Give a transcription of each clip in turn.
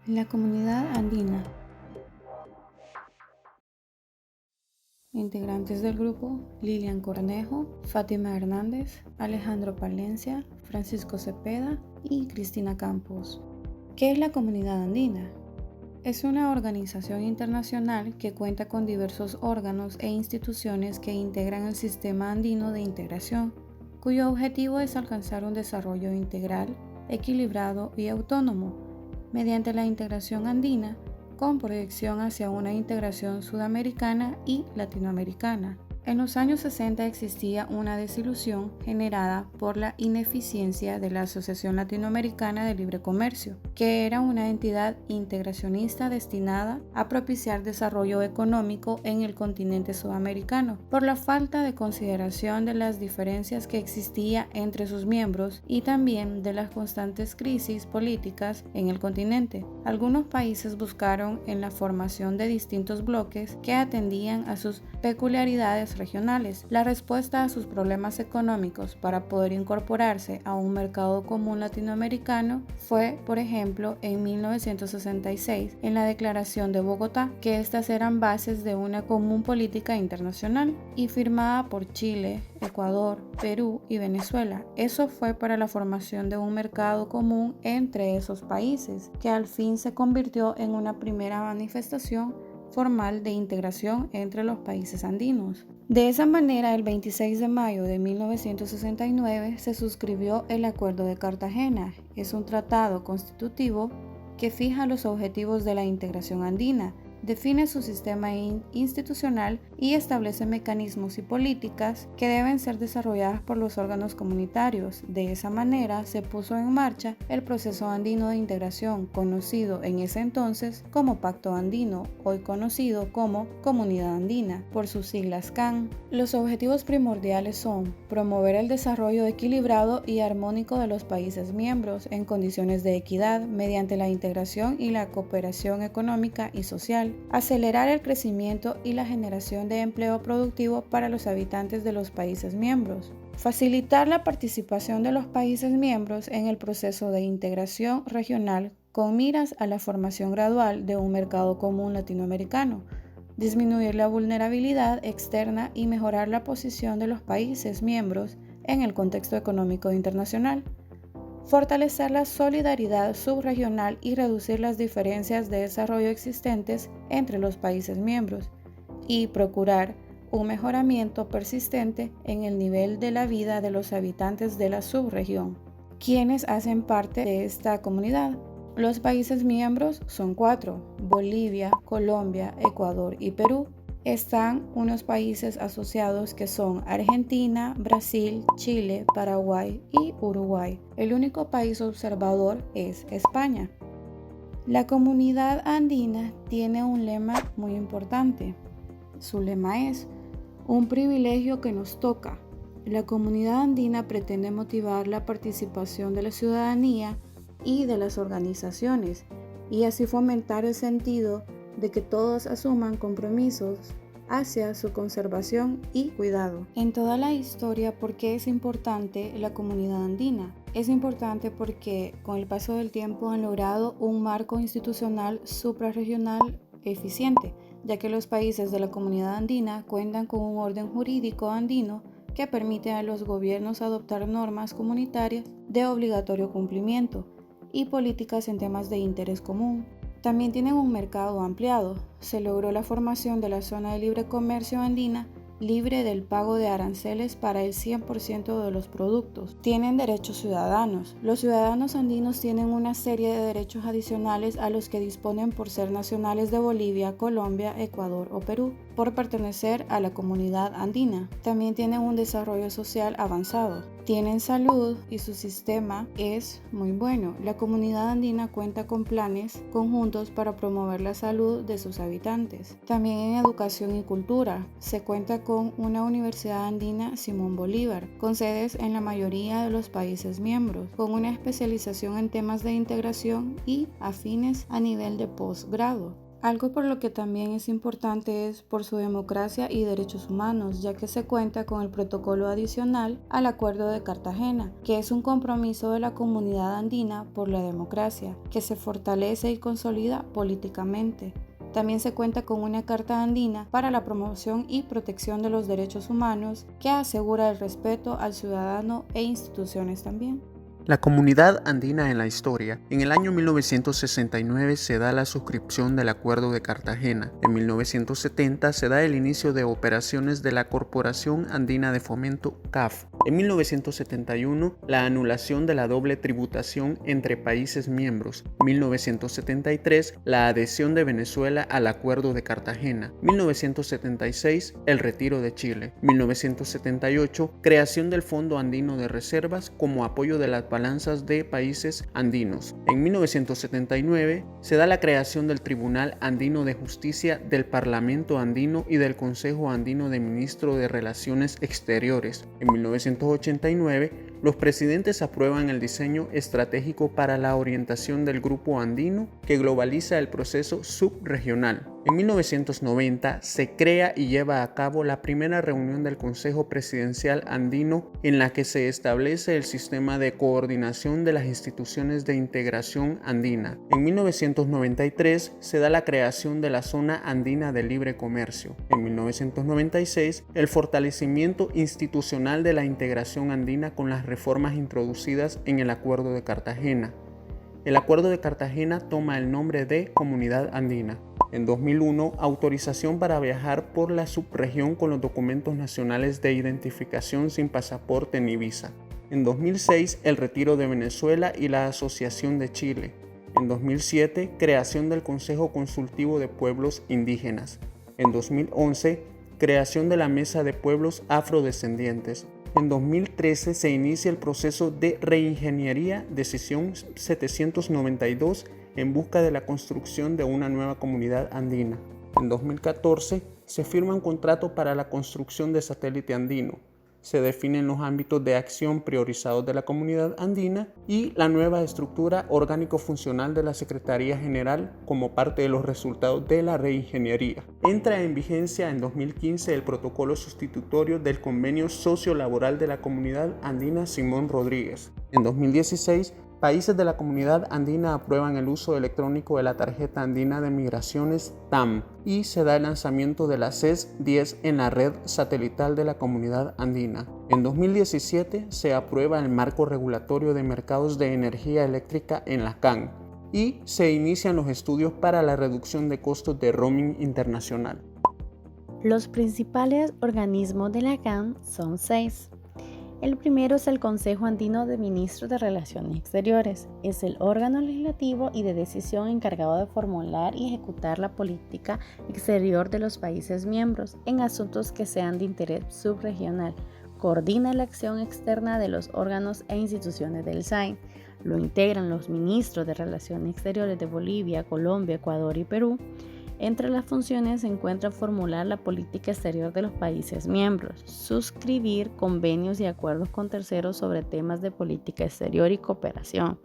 La comunidad andina. Integrantes del grupo: Lilian Cornejo, Fátima Hernández, Alejandro Palencia, Francisco Cepeda y Cristina Campos. ¿Qué es la comunidad andina? Es una organización internacional que cuenta con diversos órganos e instituciones que integran el sistema andino de integración, cuyo objetivo es alcanzar un desarrollo integral, equilibrado y autónomo, mediante la integración andina, con proyección hacia una integración sudamericana y latinoamericana. En los años 60 existía una desilusión generada por la ineficiencia de la Asociación Latinoamericana de Libre Comercio, que era una entidad integracionista destinada a propiciar desarrollo económico en el continente sudamericano, por la falta de consideración de las diferencias que existía entre sus miembros y también de las constantes crisis políticas en el continente. Algunos países buscaron en la formación de distintos bloques que atendían a sus peculiaridades regionales la respuesta a sus problemas económicos para poder incorporarse a un mercado común latinoamericano fue, por ejemplo, en 1966 en la Declaración de Bogotá, que estas eran bases de una común política internacional y firmada por Chile, Ecuador, Perú y Venezuela. Eso fue para la formación de un mercado común entre esos países, que al fin se convirtió en una primera manifestación formal de integración entre los países andinos. De esa manera, el 26 de mayo de 1969 se suscribió el Acuerdo de Cartagena. Es un tratado constitutivo que fija los objetivos de la integración andina, define su sistema institucional y establece mecanismos y políticas que deben ser desarrolladas por los órganos comunitarios. De esa manera se puso en marcha el proceso andino de integración, conocido en ese entonces como Pacto Andino, hoy conocido como Comunidad Andina, por sus siglas CAN. Los objetivos primordiales son promover el desarrollo equilibrado y armónico de los países miembros en condiciones de equidad mediante la integración y la cooperación económica y social, acelerar el crecimiento y la generación de empleo productivo para los habitantes de los países miembros, facilitar la participación de los países miembros en el proceso de integración regional con miras a la formación gradual de un mercado común latinoamericano, disminuir la vulnerabilidad externa y mejorar la posición de los países miembros en el contexto económico internacional, fortalecer la solidaridad subregional y reducir las diferencias de desarrollo existentes entre los países miembros, y procurar un mejoramiento persistente en el nivel de la vida de los habitantes de la subregión, quienes hacen parte de esta comunidad. Los países miembros son 4: Bolivia, Colombia, Ecuador y Perú. Están unos países asociados que son Argentina, Brasil, Chile, Paraguay y Uruguay. El único país observador es España. La comunidad andina tiene un lema muy importante. Su lema es: un privilegio que nos toca. La comunidad andina pretende motivar la participación de la ciudadanía y de las organizaciones, y así fomentar el sentido de que todos asuman compromisos hacia su conservación y cuidado. En toda la historia, ¿por qué es importante la comunidad andina? Es importante porque con el paso del tiempo han logrado un marco institucional suprarregional eficiente, ya que los países de la comunidad andina cuentan con un orden jurídico andino que permite a los gobiernos adoptar normas comunitarias de obligatorio cumplimiento y políticas en temas de interés común. También tienen un mercado ampliado. Se logró la formación de la zona de libre comercio andina, libre del pago de aranceles para el 100% de los productos. Tienen derechos ciudadanos. Los ciudadanos andinos tienen una serie de derechos adicionales a los que disponen por ser nacionales de Bolivia, Colombia, Ecuador o Perú, por pertenecer a la comunidad andina. También tienen un desarrollo social avanzado. Tienen salud y su sistema es muy bueno. La comunidad andina cuenta con planes conjuntos para promover la salud de sus habitantes. También en educación y cultura se cuenta con una Universidad Andina Simón Bolívar, con sedes en la mayoría de los países miembros, con una especialización en temas de integración y afines a nivel de posgrado. Algo por lo que también es importante es por su democracia y derechos humanos, ya que se cuenta con el protocolo adicional al Acuerdo de Cartagena, que es un compromiso de la comunidad andina por la democracia, que se fortalece y consolida políticamente. También se cuenta con una Carta Andina para la promoción y protección de los derechos humanos, que asegura el respeto al ciudadano e instituciones también. La comunidad andina en la historia. En el año 1969 se da la suscripción del Acuerdo de Cartagena. En 1970 se da el inicio de operaciones de la Corporación Andina de Fomento CAF. En 1971 la anulación de la doble tributación entre países miembros. 1973 la adhesión de Venezuela al Acuerdo de Cartagena. 1976 el retiro de Chile. 1978 creación del Fondo Andino de Reservas como apoyo de las balanzas de países andinos. En 1979 se da la creación del Tribunal Andino de Justicia, del Parlamento Andino y del Consejo Andino de Ministros de Relaciones Exteriores. En 1989 los presidentes aprueban el diseño estratégico para la orientación del Grupo Andino que globaliza el proceso subregional. En 1990 se crea y lleva a cabo la primera reunión del Consejo Presidencial Andino en la que se establece el sistema de coordinación de las instituciones de integración andina. En 1993 se da la creación de la Zona Andina de Libre Comercio. En 1996 el fortalecimiento institucional de la integración andina con las reformas introducidas en el Acuerdo de Cartagena. El Acuerdo de Cartagena toma el nombre de Comunidad Andina. En 2001, autorización para viajar por la subregión con los documentos nacionales de identificación sin pasaporte ni visa. En 2006, el retiro de Venezuela y la Asociación de Chile. En 2007, creación del Consejo Consultivo de Pueblos Indígenas. En 2011, creación de la Mesa de Pueblos Afrodescendientes. En 2013 se inicia el proceso de reingeniería, decisión 792, en busca de la construcción de una nueva comunidad andina. En 2014 se firma un contrato para la construcción de satélite andino. Se definen los ámbitos de acción priorizados de la comunidad andina y la nueva estructura orgánico-funcional de la Secretaría General como parte de los resultados de la reingeniería. Entra en vigencia en 2015 el protocolo sustitutorio del Convenio Sociolaboral de la Comunidad Andina Simón Rodríguez. En 2016, países de la comunidad andina aprueban el uso electrónico de la tarjeta andina de migraciones TAM y se da el lanzamiento de la CES-10 en la red satelital de la comunidad andina. En 2017 se aprueba el marco regulatorio de mercados de energía eléctrica en la CAN y se inician los estudios para la reducción de costos de roaming internacional. Los principales organismos de la CAN son 6. El primero es el Consejo Andino de Ministros de Relaciones Exteriores. Es el órgano legislativo y de decisión encargado de formular y ejecutar la política exterior de los países miembros en asuntos que sean de interés subregional. Coordina la acción externa de los órganos e instituciones del SAIN. Lo integran los ministros de Relaciones Exteriores de Bolivia, Colombia, Ecuador y Perú. Entre las funciones se encuentra formular la política exterior de los países miembros, suscribir convenios y acuerdos con terceros sobre temas de política exterior y cooperación,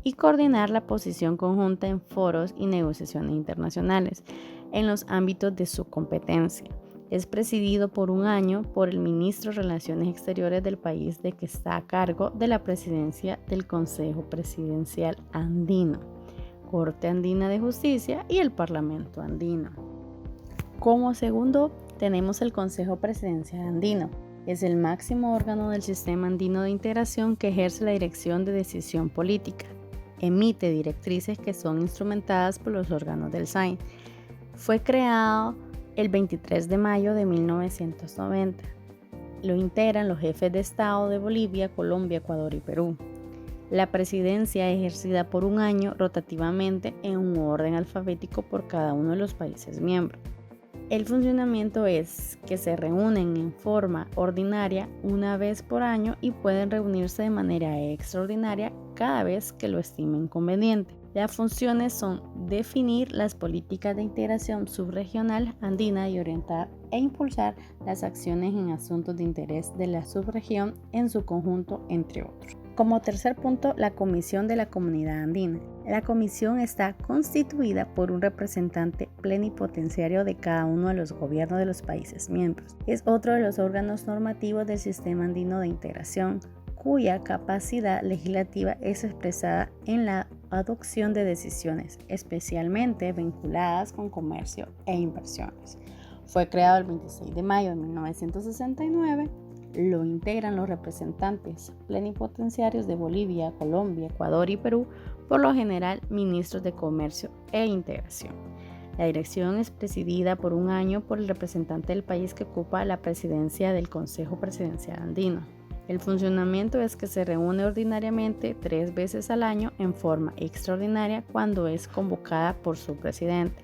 y coordinar la posición conjunta en foros y negociaciones internacionales en los ámbitos de su competencia. Es presidido por un año por el ministro de Relaciones Exteriores del país de que está a cargo de la presidencia del Consejo Presidencial Andino, Corte Andina de Justicia y el Parlamento Andino. Como segundo, tenemos el Consejo Presidencial Andino. Es el máximo órgano del sistema andino de integración que ejerce la dirección de decisión política. Emite directrices que son instrumentadas por los órganos del SAIN. Fue creado el 23 de mayo de 1990. Lo integran los jefes de Estado de Bolivia, Colombia, Ecuador y Perú. La presidencia es ejercida por un año rotativamente en un orden alfabético por cada uno de los países miembros. El funcionamiento es que se reúnen en forma ordinaria una vez por año y pueden reunirse de manera extraordinaria cada vez que lo estimen conveniente. Las funciones son definir las políticas de integración subregional andina y orientar e impulsar las acciones en asuntos de interés de la subregión en su conjunto, entre otros. Como tercer punto, la Comisión de la Comunidad Andina. La comisión está constituida por un representante plenipotenciario de cada uno de los gobiernos de los países miembros. Es otro de los órganos normativos del Sistema Andino de Integración, cuya capacidad legislativa es expresada en la adopción de decisiones, especialmente vinculadas con comercio e inversiones. Fue creado el 26 de mayo de 1969. Lo integran los representantes plenipotenciarios de Bolivia, Colombia, Ecuador y Perú, por lo general ministros de Comercio e Integración. La dirección es presidida por un año por el representante del país que ocupa la presidencia del Consejo Presidencial Andino. El funcionamiento es que se reúne ordinariamente 3 veces al año en forma extraordinaria cuando es convocada por su presidente,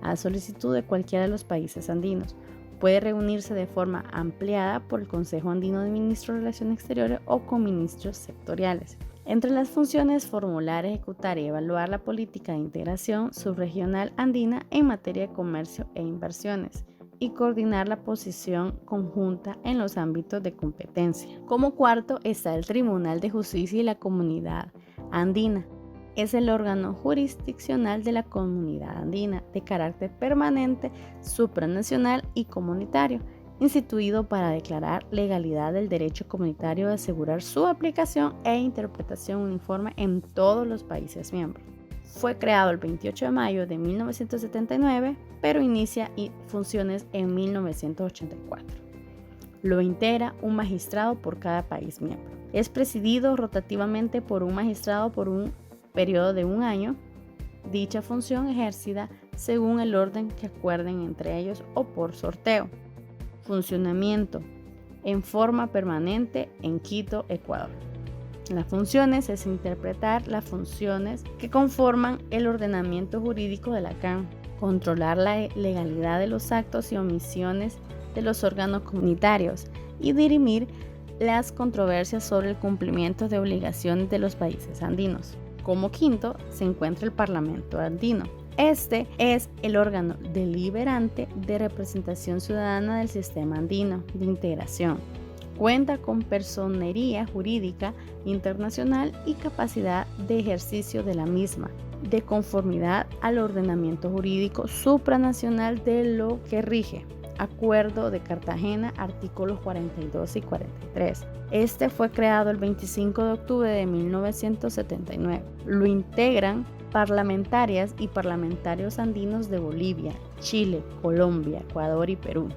a solicitud de cualquiera de los países andinos. Puede reunirse de forma ampliada por el Consejo Andino de Ministros de Relaciones Exteriores o con ministros sectoriales. Entre las funciones, formular, ejecutar y evaluar la política de integración subregional andina en materia de comercio e inversiones y coordinar la posición conjunta en los ámbitos de competencia. Como cuarto está el Tribunal de Justicia y la Comunidad Andina. Es el órgano jurisdiccional de la Comunidad Andina de carácter permanente, supranacional y comunitario, instituido para declarar legalidad del derecho comunitario y asegurar su aplicación e interpretación uniforme en todos los países miembros. Fue creado el 28 de mayo de 1979, pero inicia funciones en 1984. Lo integra un magistrado por cada país miembro. Es presidido rotativamente por un magistrado por un periodo de un año. Dicha función ejercida según el orden que acuerden entre ellos o por sorteo. Funcionamiento en forma permanente en Quito, Ecuador. Las funciones es interpretar las funciones que conforman el ordenamiento jurídico de la CAN, controlar la legalidad de los actos y omisiones de los órganos comunitarios y dirimir las controversias sobre el cumplimiento de obligaciones de los países andinos. Como quinto se encuentra el Parlamento Andino. Este es el órgano deliberante de representación ciudadana del Sistema Andino de Integración. Cuenta con personería jurídica internacional y capacidad de ejercicio de la misma, de conformidad al ordenamiento jurídico supranacional de lo que rige. Acuerdo de Cartagena, artículos 42 y 43. Este fue creado el 25 de octubre de 1979. Lo integran parlamentarias y parlamentarios andinos de Bolivia, Chile, Colombia, Ecuador y Perú.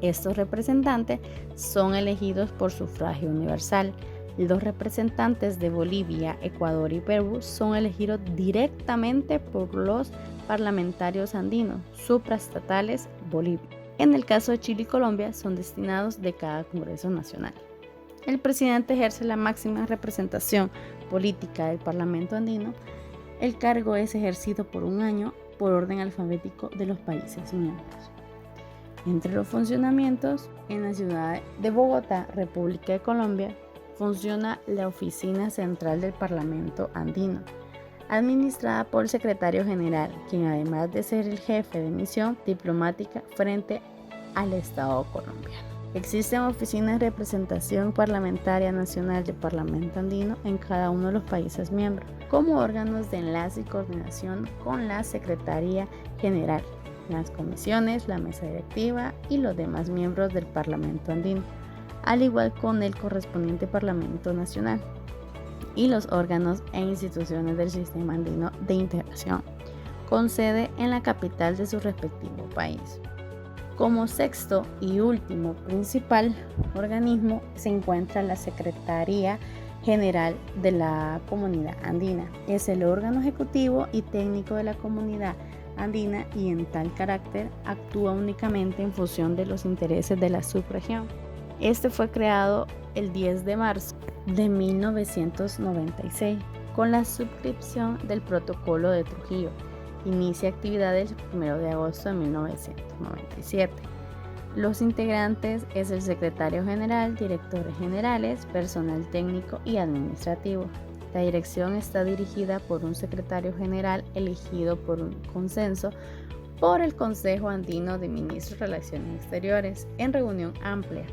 Estos representantes son elegidos por sufragio universal. Los representantes de Bolivia, Ecuador y Perú son elegidos directamente por los parlamentarios andinos supraestatales Bolivia. En el caso de Chile y Colombia, son destinados de cada Congreso Nacional. El presidente ejerce la máxima representación política del Parlamento andino. El cargo es ejercido por un año por orden alfabético de los países miembros. Entre los funcionamientos, en la ciudad de Bogotá, República de Colombia, funciona la Oficina Central del Parlamento Andino, administrada por el Secretario General, quien además de ser el jefe de misión diplomática frente al Estado colombiano. Existen oficinas de representación parlamentaria nacional del Parlamento Andino en cada uno de los países miembros, como órganos de enlace y coordinación con la Secretaría General, las comisiones, la mesa directiva y los demás miembros del Parlamento Andino, al igual con el correspondiente Parlamento Nacional y los órganos e instituciones del Sistema Andino de Integración, con sede en la capital de su respectivo país. Como sexto y último principal organismo se encuentra la Secretaría General de la Comunidad Andina. Es el órgano ejecutivo y técnico de la Comunidad Andina y en tal carácter actúa únicamente en función de los intereses de la subregión. Este fue creado el 10 de marzo de 1996 con la suscripción del Protocolo de Trujillo. Inicia actividades el 1 de agosto de 1997. Los integrantes es el secretario general, directores generales, personal técnico y administrativo. La dirección está dirigida por un secretario general elegido por un consenso por el Consejo Andino de Ministros de Relaciones Exteriores en reunión amplia.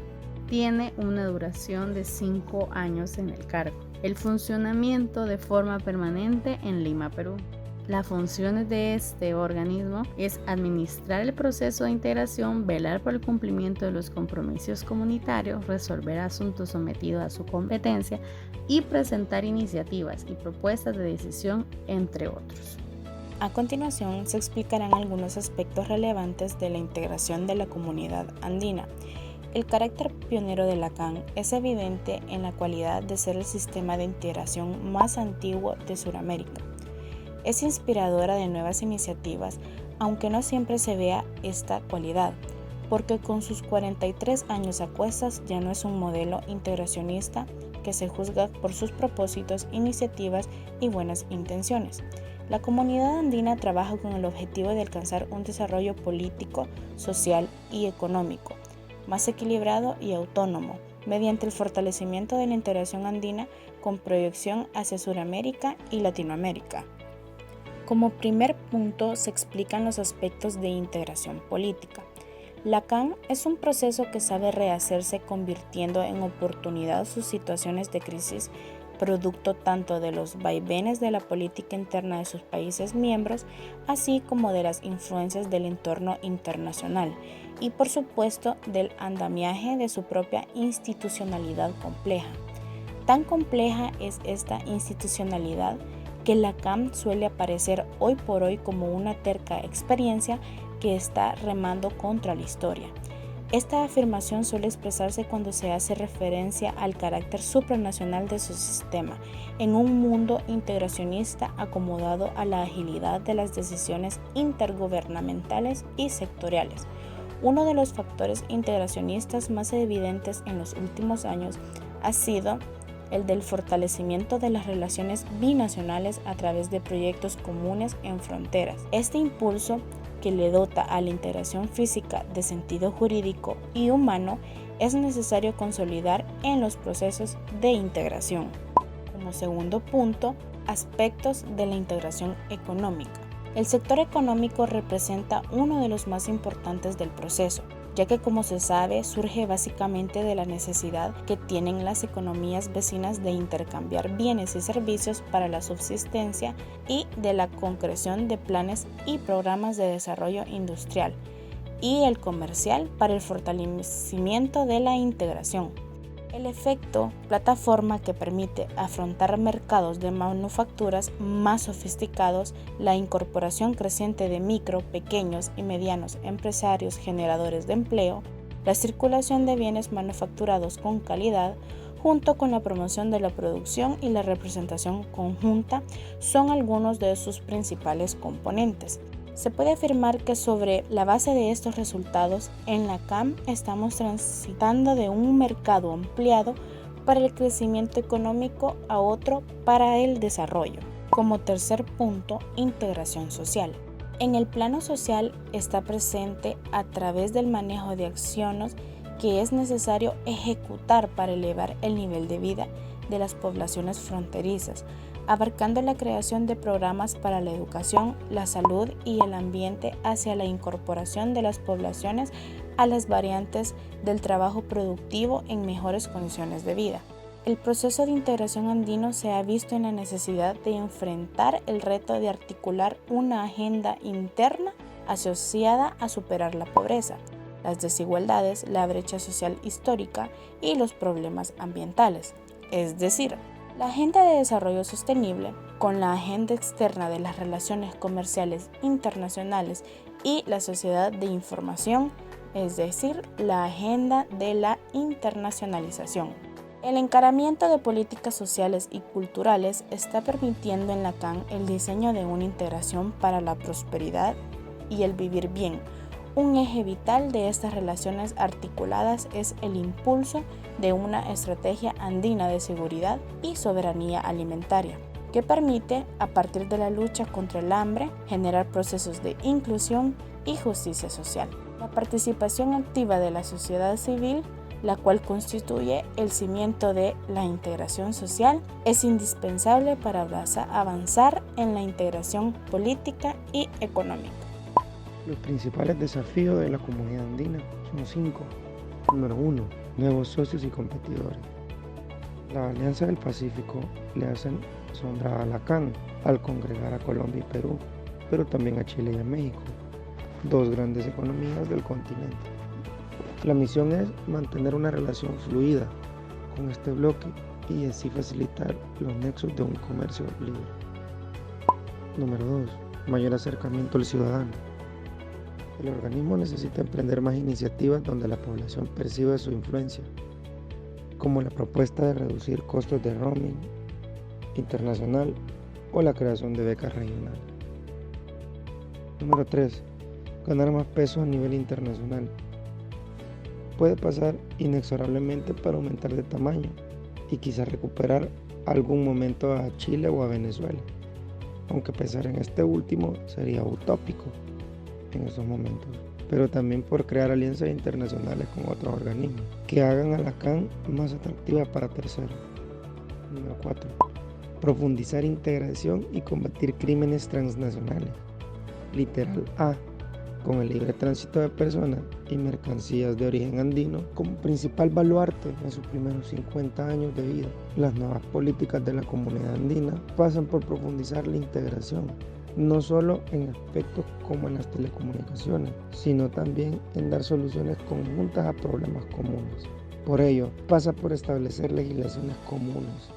Tiene una duración de 5 años en el cargo. el funcionamiento de forma permanente en Lima, Perú. Las funciones de este organismo es administrar el proceso de integración, velar por el cumplimiento de los compromisos comunitarios, resolver asuntos sometidos a su competencia y presentar iniciativas y propuestas de decisión, entre otros. A continuación se explicarán algunos aspectos relevantes de la integración de la comunidad andina. El carácter pionero de la CAN es evidente en la cualidad de ser el sistema de integración más antiguo de Sudamérica. Es inspiradora de nuevas iniciativas, aunque no siempre se vea esta cualidad, porque con sus 43 años a cuestas ya no es un modelo integracionista que se juzga por sus propósitos, iniciativas y buenas intenciones. La comunidad andina trabaja con el objetivo de alcanzar un desarrollo político, social y económico más equilibrado y autónomo, mediante el fortalecimiento de la integración andina con proyección hacia Sudamérica y Latinoamérica. Como primer punto se explican los aspectos de integración política. La CAN es un proceso que sabe rehacerse convirtiendo en oportunidad sus situaciones de crisis, producto tanto de los vaivenes de la política interna de sus países miembros, así como de las influencias del entorno internacional y por supuesto del andamiaje de su propia institucionalidad compleja. Tan compleja es esta institucionalidad que la CAN suele aparecer hoy por hoy como una terca experiencia que está remando contra la historia. Esta afirmación suele expresarse cuando se hace referencia al carácter supranacional de su sistema, en un mundo integracionista acomodado a la agilidad de las decisiones intergubernamentales y sectoriales. Uno de los factores integracionistas más evidentes en los últimos años ha sido el del fortalecimiento de las relaciones binacionales a través de proyectos comunes en fronteras. Este impulso, que le dota a la integración física de sentido jurídico y humano, es necesario consolidar en los procesos de integración. Como segundo punto, aspectos de la integración económica. El sector económico representa uno de los más importantes del proceso, ya que, como se sabe, surge básicamente de la necesidad que tienen las economías vecinas de intercambiar bienes y servicios para la subsistencia y de la concreción de planes y programas de desarrollo industrial y el comercial para el fortalecimiento de la integración. El efecto plataforma que permite afrontar mercados de manufacturas más sofisticados, la incorporación creciente de micro, pequeños y medianos empresarios generadores de empleo, la circulación de bienes manufacturados con calidad, junto con la promoción de la producción y la representación conjunta, son algunos de sus principales componentes. Se puede afirmar que sobre la base de estos resultados, en la CAN estamos transitando de un mercado ampliado para el crecimiento económico a otro para el desarrollo. Como tercer punto, integración social. En el plano social está presente a través del manejo de acciones que es necesario ejecutar para elevar el nivel de vida de las poblaciones fronterizas, abarcando la creación de programas para la educación, la salud y el ambiente hacia la incorporación de las poblaciones a las variantes del trabajo productivo en mejores condiciones de vida. El proceso de integración andino se ha visto en la necesidad de enfrentar el reto de articular una agenda interna asociada a superar la pobreza, las desigualdades, la brecha social histórica y los problemas ambientales, es decir, la Agenda de Desarrollo Sostenible, con la agenda externa de las relaciones comerciales internacionales y la sociedad de información, es decir, la Agenda de la Internacionalización. El encaramiento de políticas sociales y culturales está permitiendo en la CAN el diseño de una integración para la prosperidad y el vivir bien. Un eje vital de estas relaciones articuladas es el impulso de una estrategia andina de seguridad y soberanía alimentaria, que permite, a partir de la lucha contra el hambre, generar procesos de inclusión y justicia social. La participación activa de la sociedad civil, la cual constituye el cimiento de la integración social, es indispensable para avanzar en la integración política y económica. Los principales desafíos de la comunidad andina son 5. Número 1. Nuevos socios y competidores. La Alianza del Pacífico le hacen sombra a la CAN al congregar a Colombia y Perú, pero también a Chile y a México, dos grandes economías del continente. La misión es mantener una relación fluida con este bloque y así facilitar los nexos de un comercio libre. Número 2. Mayor acercamiento al ciudadano. El organismo necesita emprender más iniciativas donde la población perciba su influencia, como la propuesta de reducir costos de roaming internacional o la creación de becas regionales. Número 3. Ganar más peso a nivel internacional. Puede pasar inexorablemente para aumentar de tamaño y quizás recuperar algún momento a Chile o a Venezuela, aunque pensar en este último sería utópico en esos momentos, pero también por crear alianzas internacionales con otros organismos que hagan a la CAN más atractiva para terceros. Número 4. Profundizar integración y combatir crímenes transnacionales. Literal A. Con el libre tránsito de personas y mercancías de origen andino como principal baluarte en sus primeros 50 años de vida. Las nuevas políticas de la comunidad andina pasan por profundizar la integración, no solo en aspectos como en las telecomunicaciones, sino también en dar soluciones conjuntas a problemas comunes. Por ello, pasa por establecer legislaciones comunes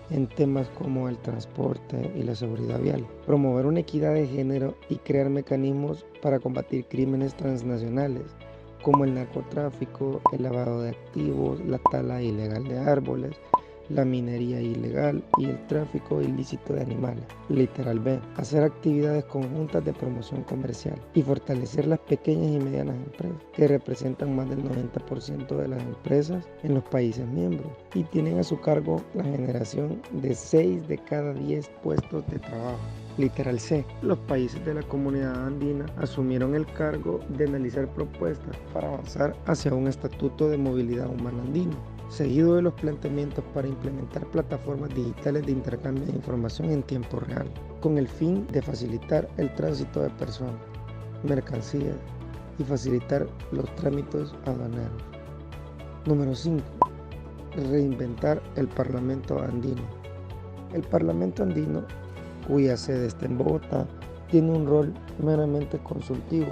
en temas como el transporte y la seguridad vial, promover una equidad de género y crear mecanismos para combatir crímenes transnacionales como el narcotráfico, el lavado de activos, la tala ilegal de árboles, la minería ilegal y el tráfico ilícito de animales. Literal B. Hacer actividades conjuntas de promoción comercial y fortalecer las pequeñas y medianas empresas, que representan más del 90% de las empresas en los países miembros y tienen a su cargo la generación de 6 de cada 10 puestos de trabajo. Literal C. Los países de la comunidad andina asumieron el cargo de analizar propuestas para avanzar hacia un estatuto de movilidad humana andino, seguido de los planteamientos para implementar plataformas digitales de intercambio de información en tiempo real, con el fin de facilitar el tránsito de personas, mercancías y facilitar los trámites aduaneros. Número 5. Reinventar el Parlamento andino. El Parlamento andino, cuya sede está en Bogotá, tiene un rol meramente consultivo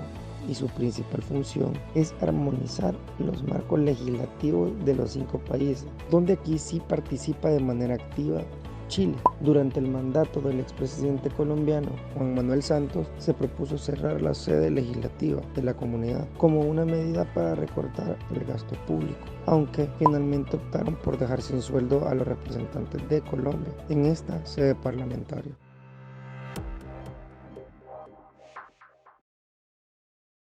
y su principal función es armonizar los marcos legislativos de los 5 países, donde aquí sí participa de manera activa Chile. Durante el mandato del expresidente colombiano Juan Manuel Santos se propuso cerrar la sede legislativa de la comunidad como una medida para recortar el gasto público, aunque finalmente optaron por dejar sin sueldo a los representantes de Colombia en esta sede parlamentaria.